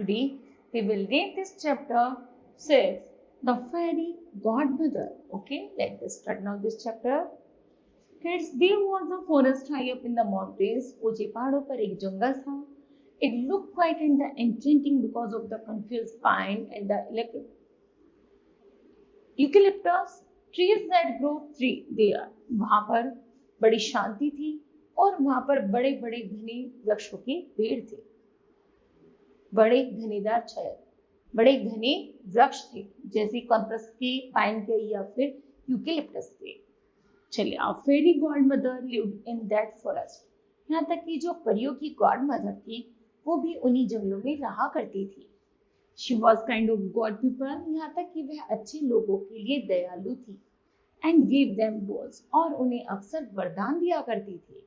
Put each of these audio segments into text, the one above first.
Today we will read this chapter 6, The Fairy Godmother. Okay, let's start now this chapter. Kids, there was a forest high up in the mountains. ऊंचे पहाड़ों पर एक जंगल था. It looked quiet and enchanting because of the confused pine and the eucalyptus trees that grew there. वहां पर बड़ी शांति थी और वहां पर बड़े बड़े घने वृक्षों के पेड़ थे. बड़े घनेदार छाया, बड़े घने वृक्ष थे, जैसे कॉन्ट्रस के, पाइन के या फिर यूकेलिप्टस के. चलिए, a fairy godmother lived in that forest. यहाँ तक कि जो परियों की गॉड मदर थी वो भी उन्हीं जंगलों में रहा करती थी. She was kind of god people. यहाँ तक कि वह अच्छे लोगों के लिए दयालु थी. And gave them bows. और उन्हें अक्सर वरदान दिया करती थी.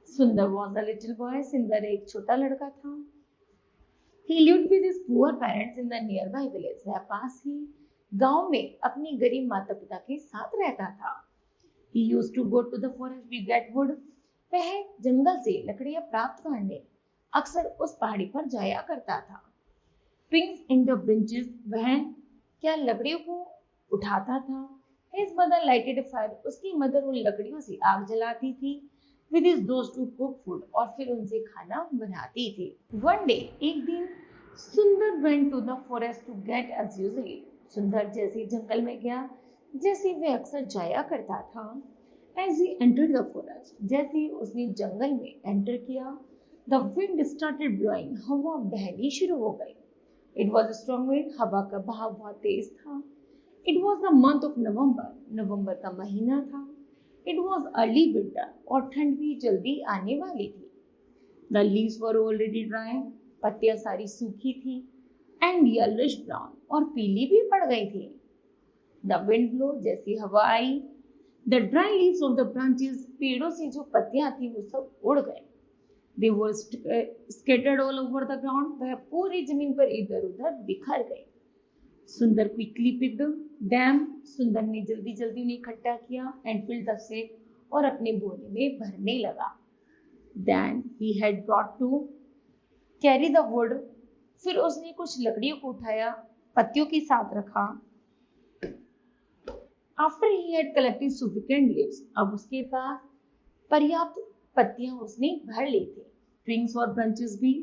सुंदर was a little boy. सुंदर एक छोटा लड़का था. He lived with his poor parents in the nearby village. वह पास ही गांव में अपने गरीब माता पिता के साथ रहता था. He used to go to the forest to get wood. वह जंगल से लकड़ियां प्राप्त करने अक्सर उस पहाड़ी पर जाया करता था. Swings in the branches. वह क्या लकड़ियों को उठाता था. His mother lighted a fire. उसकी मदर उन लकड़ियों से आग जलाती थी. With his those to cook food. और फिर उनसे खाना बनाती थी. One day, एक दिन सुंदर went to the forest to get as usual. सुंदर जैसे जंगल में गया जैसे वह अक्सर जाया करता था. As he entered the forest, जैसे उसने जंगल में एंटर किया, the wind started blowing. हवा बहनी शुरू हो गई. It was a strong wind. हवा का बहाव बहुत तेज था. It was the month of November. नवंबर का महीना था. It was early winter. और ठंड भी जल्दी आने वाली थी. The leaves were already dry. पत्तियां सारी सूखी थी. And yellowish brown. और पीली भी पड़ गई थी. The wind blew. जैसी हवा आई, the dry leaves of the branches, पेड़ों से जो पत्तियां थी वो सब उड़ गए. They were scattered all over the ground. वह पूरी जमीन पर इधर उधर बिखर गई. सुंदर quickly picked them. सुंदर ने जल्दी जल्दी उन्हें इकट्ठा किया and filled the sack और अपने बोरे में भरने लगा. Then he had brought to carry the wood. फिर उसने कुछ लकड़ियों को उठाया, पत्तियों के साथ रखा. After he had collected sufficient leaves. अब उसके पास पर्याप्त पत्तियां उसने भर ली थी. Twigs और branches भी.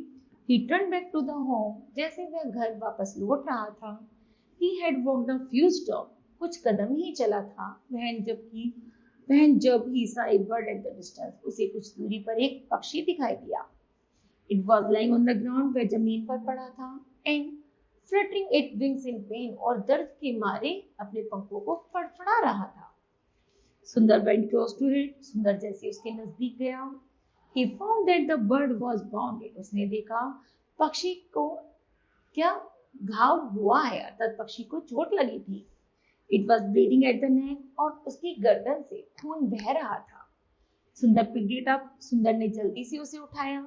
He turned back to the home. जैसे वह घर वापस लौट रहा था. He had walked a few steps. कुछ कदम ही चला था. वह जब he saw a bird at the distance. उसे कुछ दूरी पर एक पक्षी दिखाई दिया. It was lying on the ground. वह जमीन पर पड़ा था. And fluttering its wings in pain. और दर्द के मारे अपने पंखों को फड़फड़ा रहा था. सुंदर went close to it. सुंदर जैसे उसके नजदीक गया. He found that the bird was wounded. उसने देखा पक्षी को क्या घाव हुआ है, अर्थात पक्षी को चोट लगी थी. It was bleeding at the neck. और उसकी गर्दन से खून बह रहा था. सुंदर picked it up. सुंदर ने जल्दी से उसे उठाया.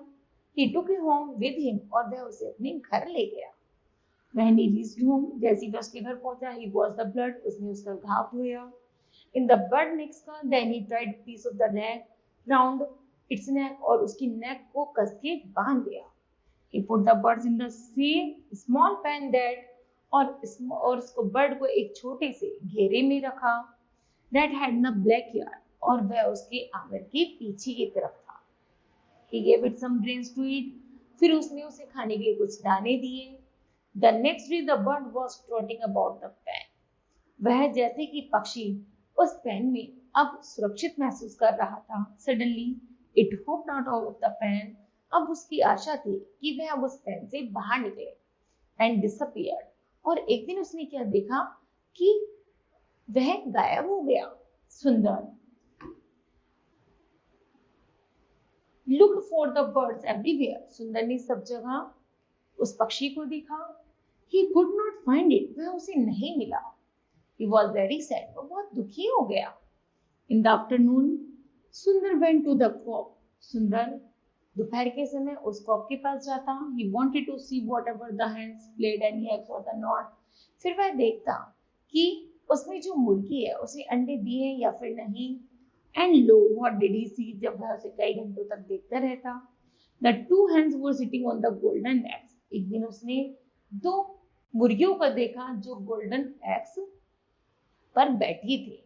He took it home with him. और वह उसे अपने घर ले गया. When he reached home, जैसे वह उसके घर पहुंचा, he washed the blood. उसने उसका घाव धोया. In the bird neck skull, then he tied a piece of the neck round its neck. और उसकी neck को कस के बांध दिया. He put the birds in the same small pen that और उसको बर्ड को एक छोटे से घेरे में रखा. That had the black yard. और वह उसके आंगन के पीछे की तरफ था. He gave it some grains to eat. फिर उसने उसे खाने के लिए कुछ दाने दिए. The next day the bird was trotting about the pen. वह जैसे कि पक्षी उस पेन में अब सुरक्षित महसूस कर रहा था. Suddenly it hopped out of the pen. अब उसकी आशा थी कि वह अब उस पेन से बाहर निकले. And disappeared. और एक दिन उसने क्या देखा कि वह गायब हो गया. सुंदर looked for the birds everywhere. सुंदर ने सब जगह उस पक्षी को देखा. He could not find it. वह उसे नहीं मिला. He was very sad. वो बहुत दुखी हो गया. In the afternoon, सुंदर went to the crop. सुंदर दोपहर के समय उस कॉक के पास जाता. He wanted to see whatever the hens laid any eggs or the not. फिर वह देखता कि उसमें जो मुर्गी है उसने अंडे दिए या फिर नहीं. And lo, what did he see? जब वह उसे कई घंटों तक देखता रहता. The two hens were sitting on the golden eggs. एक दिन उसने 2 मुर्गियों को देखा जो गोल्डन एग्स पर बैठी थी।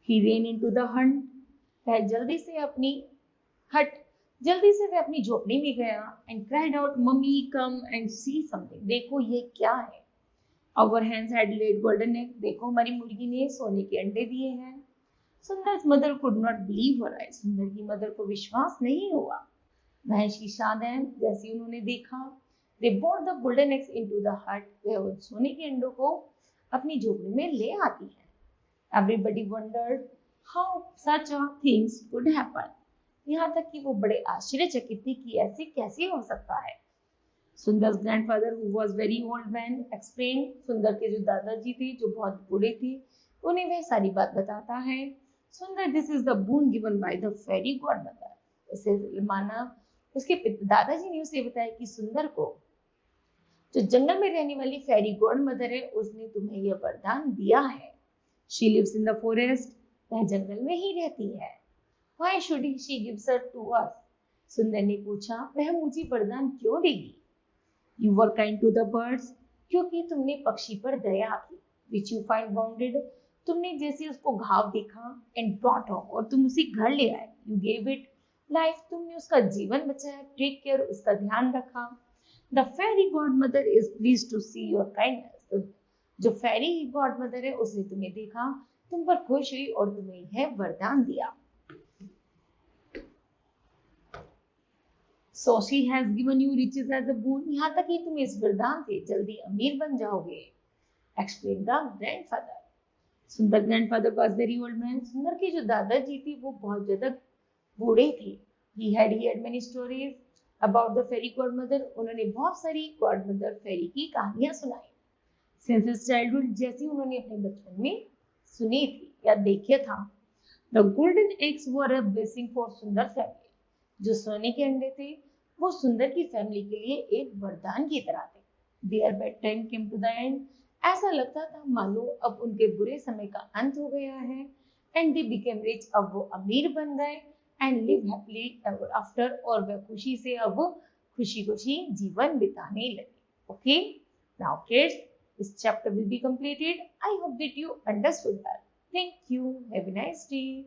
He ran into the hunt. वह जल्दी से अपनी झोपड़ी में गया and cried out, "Mummy, come and see something." देखो ये क्या है? Our hens had laid golden egg. देखो हमारी मुर्गी ने सोने के अंडे दिए हैं। सुंदर mother could not believe her eyes. सुंदर की मदर को विश्वास नहीं हुआ। वह she saw them. जैसे उन्होंने देखा, they brought the golden eggs into the hut. वह उन सोने के अंडों को अपनी झोपड़ी में ले आती है। Everybody wondered how such a things could happen. यहाँ तक कि वो बड़े आश्चर्यचकित थे कि ऐसे कैसे हो सकता है। सुंदर grandfather, who was very old man, explained. सुंदर के जो दादाजी थे जो बहुत बूढ़े थे, उन्हें वह सारी बात बताता है। सुंदर, this is the boon given by the fairy godmother. उसे माना उसके दादाजी ने उसे बताया कि सुंदर को जो जंगल में रहने वाली फेरी गॉड मदर है उसने तुम्हें यह वरदान दिया है। She lives in the forest. वह जंगल में ही रहती है। Why should she gives her to us? सुंदर ने पूछा, वह मुझे वरदान क्यों देगी? You were kind to the birds. क्योंकि तुमने पक्षी पर दया की। Which you find wounded. तुमने जैसे उसको घाव देखा and brought home, और तुम उसे घर ले आए। You gave it life. तुमने उसका जीवन बचाया। Take care. उसका ध्यान रखा। The fairy godmother is pleased to see your kindness. जो फेरी गॉड मदर है उसने तुम्हें देखा, तुम पर खुश हुई और तुम्हें यह वरदान दिया। So she has given you riches as a boon. यहाँ तक कि तुम इस वरदान से जल्दी अमीर बन जाओगे। Explained the grandfather. सुंदर grandfather was very old man. सुंदर के जो दादाजी थे वो बहुत ज्यादा बूढ़े थे। He had heard many stories about the fairy godmother. उन्होंने बहुत सारी godmother फेरी की कहानियां सुनाई। Since his childhood, जैसी उन्होंने अपने बचपन में सुनी थी या देखा था। The golden eggs were a blessing for सुंदर family. जो सोने के अंडे थे वो सुंदर की फैमिली के लिए एक वरदान की तरह थे। Their bad time came to the end. ऐसा लगता था मानो अब उनके बुरे समय का अंत हो गया है। And they became rich. अब वो अमीर बन गए and live happily ever after. और वह खुशी से अब खुशी जीवन बिताने लगे। Okay, now kids, this chapter will be completed. I hope that you understood that. Thank you. Have a nice day.